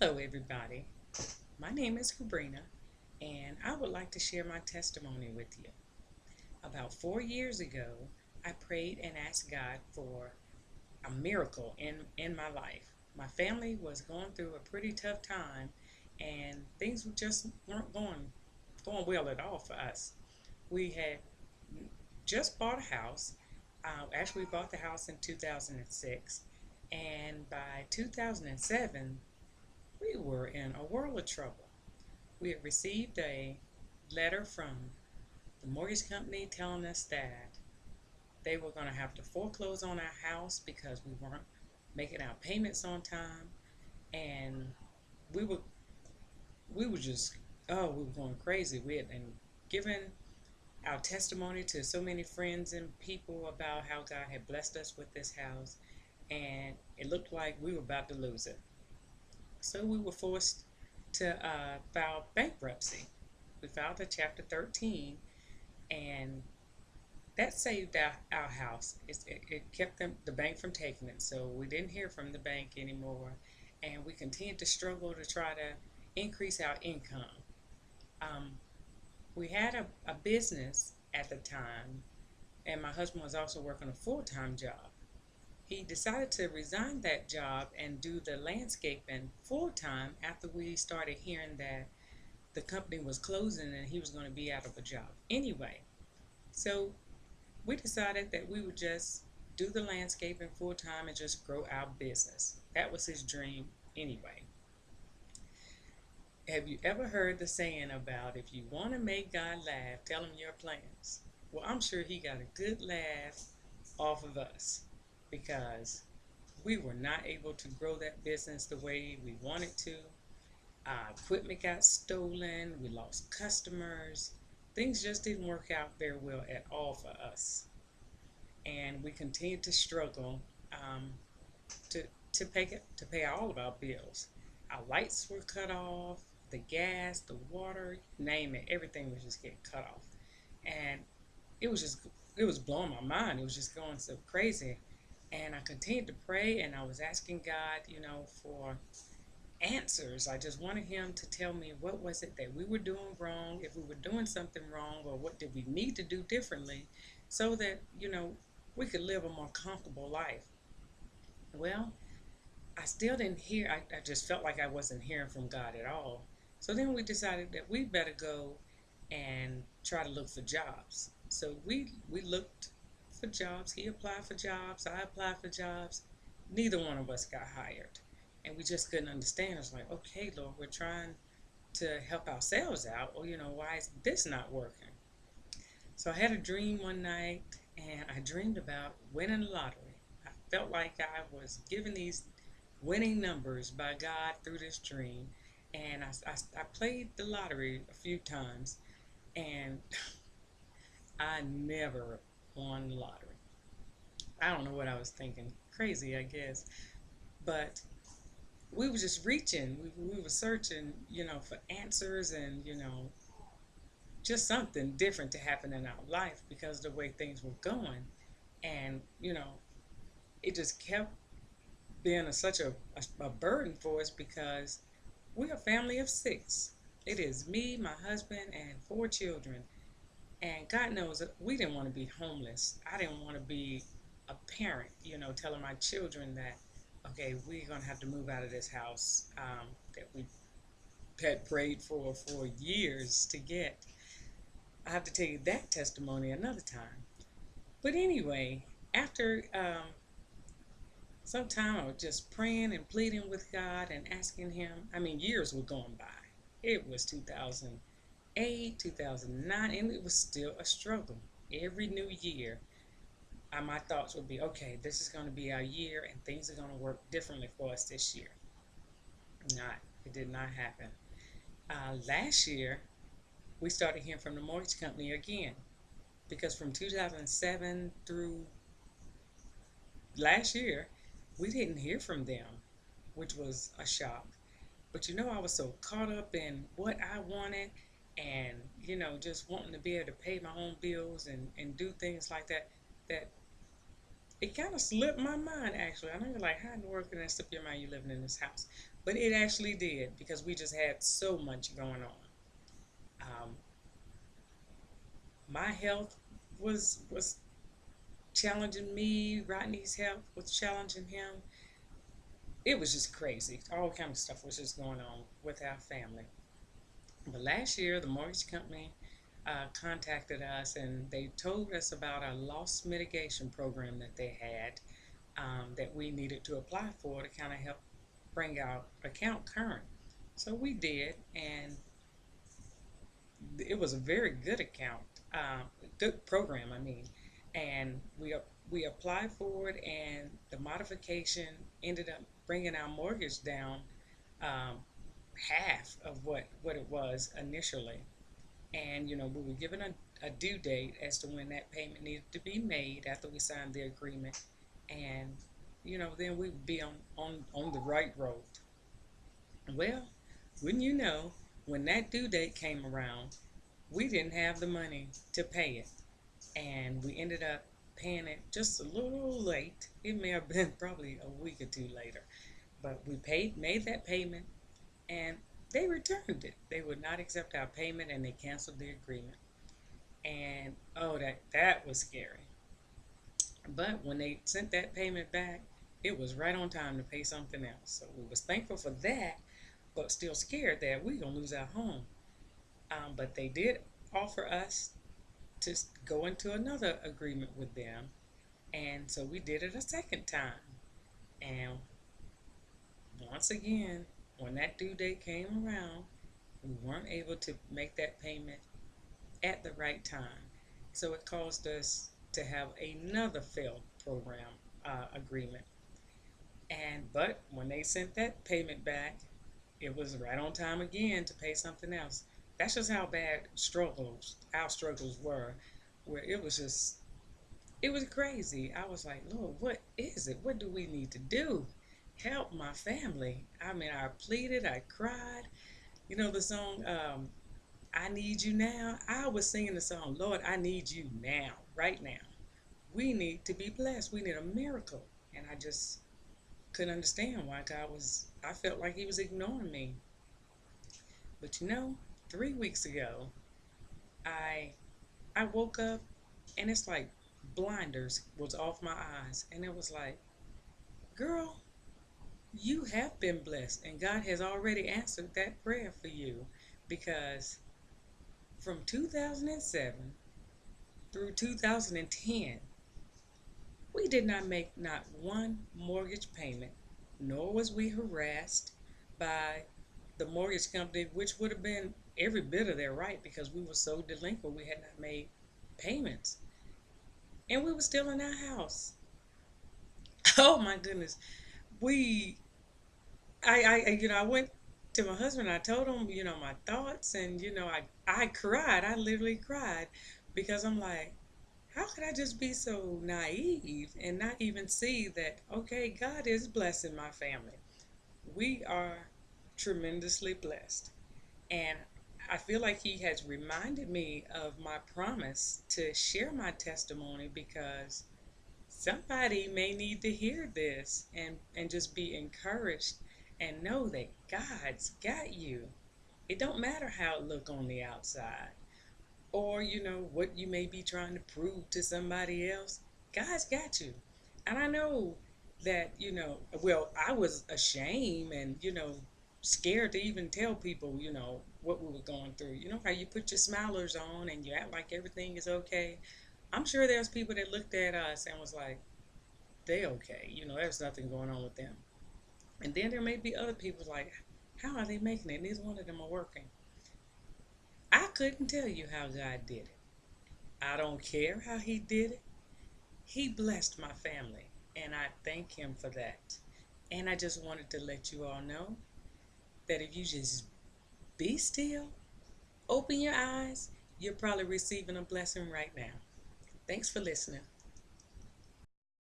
Hello, everybody. My name is Sabrina, and I would like to share my testimony with you. About 4 years ago, I prayed and asked God for a miracle in my life. My family was going through a pretty tough time, and things just weren't going well at all for us. We had just bought a house. Actually, we bought the house in 2006, and by 2007, we were in a world of trouble. We had received a letter from the mortgage company telling us that they were going to have to foreclose on our house because we weren't making our payments on time, and we were we were just we were going crazy. We had been given our testimony to so many friends and people about how God had blessed us with this house, and it looked like we were about to lose it. So we were forced to file bankruptcy. We filed a Chapter 13, and that saved our house. It kept the bank from taking it, so we didn't hear from the bank anymore, and we continued to struggle to try to increase our income. Um, we had a business at the time, and my husband was also working a full-time job. He decided to resign that job and do the landscaping full-time after we started hearing that the company was closing and he was going to be out of a job anyway. So we decided that we would just do the landscaping full time and just grow our business. That was his dream anyway. Have you ever heard the saying about if you want to make God laugh, tell him your plans? Well, I'm sure he got a good laugh off of us because we were not able to grow that business the way we wanted to. Our equipment got stolen, we lost customers. Things just didn't work out very well at all for us. And we continued to struggle um, to, to pay all of our bills. Our lights were cut off, the gas, the water, name it, everything was just getting cut off. And it was just it was blowing my mind. It was just going so crazy. And I continued to pray and I was asking God, for answers. I just wanted him to tell me what was it that we were doing wrong, if we were doing something wrong, or what did we need to do differently so that, we could live a more comfortable life. Well, I still didn't hear, I just felt like I wasn't hearing from God at all. So then we decided that we better go and try to look for jobs. So we looked for jobs. He applied for jobs. I applied for jobs. Neither one of us got hired. And we just couldn't understand. It's like, okay, Lord, we're trying to help ourselves out. Or, why is this not working? So I had a dream one night and I dreamed about winning the lottery. I felt like I was given these winning numbers by God through this dream. And I played the lottery a few times and I never won the lottery. I don't know what I was thinking. Crazy, I guess. But we were just reaching. We were searching, for answers and, just something different to happen in our life because of the way things were going. And, it just kept being such a burden for us because we're a family of six. It is me, my husband, and four children. And God knows that we didn't want to be homeless. I didn't want to be a parent, telling my children that, okay, we're going to have to move out of this house that we had prayed for years to get. I have to tell you that testimony another time. But anyway, after some time, I was just praying and pleading with God and asking Him. I mean, years were going by. It was 2008, 2009, and it was still a struggle. Every new year, my thoughts would be, okay, this is going to be our year and things are going to work differently for us this year. Not, it did not happen. Last year, we started hearing from the mortgage company again because from 2007 through last year, we didn't hear from them, which was a shock. But I was so caught up in what I wanted and, just wanting to be able to pay my own bills and do things like that, that it kind of slipped my mind actually. I know you're like, how in the world can that slip your mind? You living in this house, but it actually did because we just had so much going on. Um, my health was challenging me. Rodney's health was challenging him. It was just crazy. All kind of stuff was just going on with our family. But last year, the mortgage company contacted us and they told us about a loss mitigation program that they had that we needed to apply for to kind of help bring our account current. So we did, and it was a very good account, good program, I mean. And we applied for it, and the modification ended up bringing our mortgage down um, half of what it was initially. And we were given a due date as to when that payment needed to be made after we signed the agreement, and then we would be on the right road. Well, wouldn't you know, when that due date came around, we didn't have the money to pay it, and we ended up paying it just a little late. It may have been probably a week or two later, but we made that payment, and they returned it. They would not accept our payment, and they canceled the agreement. And oh, that was scary. But when they sent that payment back, it was right on time to pay something else. So we was thankful for that, but still scared that we gonna lose our home. But they did offer us to go into another agreement with them, and so we did it a second time. And once again, when that due date came around, we weren't able to make that payment at the right time. So it caused us to have another failed program agreement. But when they sent that payment back, it was right on time again to pay something else. That's just how bad our struggles were, where it was crazy. I was like, Lord, what is it? What do we need to do? Help my family. I mean, I pleaded, I cried. You know the song, I Need You Now? I was singing the song, Lord, I need you now, right now. We need to be blessed. We need a miracle. And I just couldn't understand why I felt like he was ignoring me. But 3 weeks ago, I I woke up and it's like blinders was off my eyes. And it was like, girl, you have been blessed. And God has already answered that prayer for you. Because from 2007 through 2010, we did not make not one mortgage payment, nor was we harassed by the mortgage company, which would have been every bit of their right because we were so delinquent we had not made payments. And we were still in our house. Oh my goodness. We I went to my husband, I told him, my thoughts, and I cried. I literally cried because I'm like, how could I just be so naive and not even see that, okay, God is blessing my family. We are tremendously blessed. And I feel like He has reminded me of my promise to share my testimony because somebody may need to hear this and just be encouraged and know that God's got you. It don't matter how it look on the outside or what you may be trying to prove to somebody else. God's got you. And I know that well, I was ashamed and scared to even tell people what we were going through. How you put your smilers on and you act like everything is okay. I'm sure there's people that looked at us and was like, they okay, there's nothing going on with them. And then there may be other people like, how are they making it? Neither one of them are working. I couldn't tell you how God did it. I don't care how He did it. He blessed my family, and I thank Him for that. And I just wanted to let you all know that if you just be still, open your eyes, you're probably receiving a blessing right now. Thanks for listening.